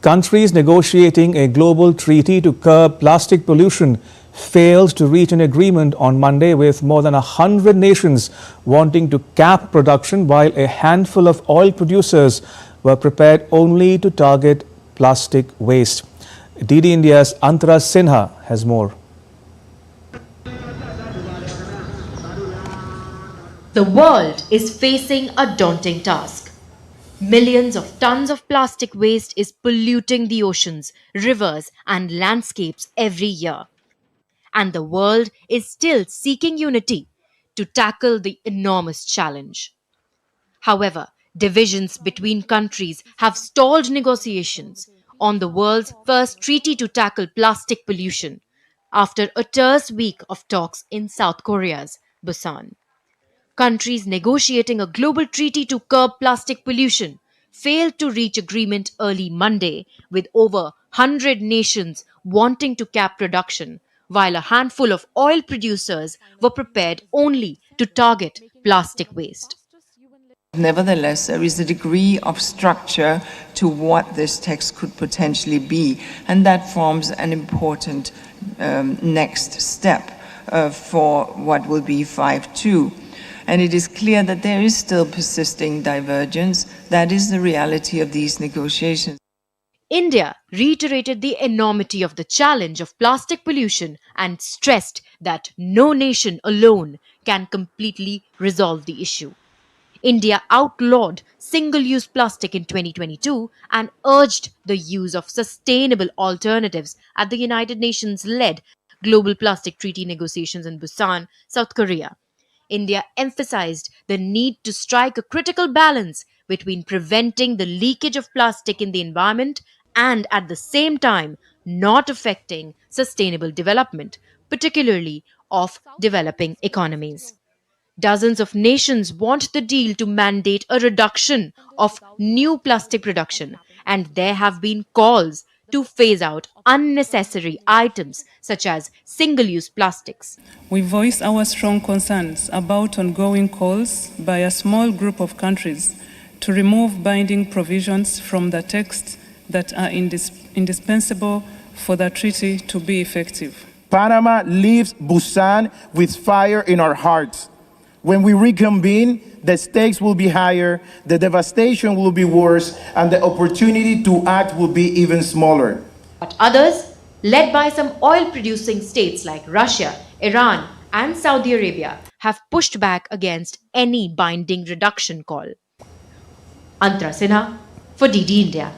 Countries negotiating a global treaty to curb plastic pollution failed to reach an agreement on Monday, with more than 100 nations wanting to cap production, while a handful of oil producers were prepared only to target plastic waste. DD India's Antara Sinha has more. The world is facing a daunting task. Millions of tons of plastic waste is polluting the oceans, rivers, and landscapes every year. And the world is still seeking unity to tackle the enormous challenge. However, divisions between countries have stalled negotiations on the world's first treaty to tackle plastic pollution after a terse week of talks in South Korea's Busan. Countries negotiating a global treaty to curb plastic pollution failed to reach agreement early Monday, with over 100 nations wanting to cap production, while a handful of oil producers were prepared only to target plastic waste. Nevertheless, there is a degree of structure to what this text could potentially be, and that forms an important next step for what will be 5.2. And it is clear that there is still persisting divergence. That is the reality of these negotiations. India reiterated the enormity of the challenge of plastic pollution and stressed that no nation alone can completely resolve the issue. India outlawed single-use plastic in 2022 and urged the use of sustainable alternatives at the United Nations-led Global Plastic Treaty negotiations in Busan, South Korea. India emphasized the need to strike a critical balance between preventing the leakage of plastic in the environment and at the same time not affecting sustainable development, particularly of developing economies. Dozens of nations want the deal to mandate a reduction of new plastic production, and there have been calls to phase out unnecessary items such as single-use plastics. We voice our strong concerns about ongoing calls by a small group of countries to remove binding provisions from the text that are indispensable for the treaty to be effective. Panama leaves Busan with fire in our hearts. When we reconvene, the stakes will be higher, the devastation will be worse, and the opportunity to act will be even smaller. But others, led by some oil-producing states like Russia, Iran, and Saudi Arabia, have pushed back against any binding reduction call. Antara Sinha for DD India.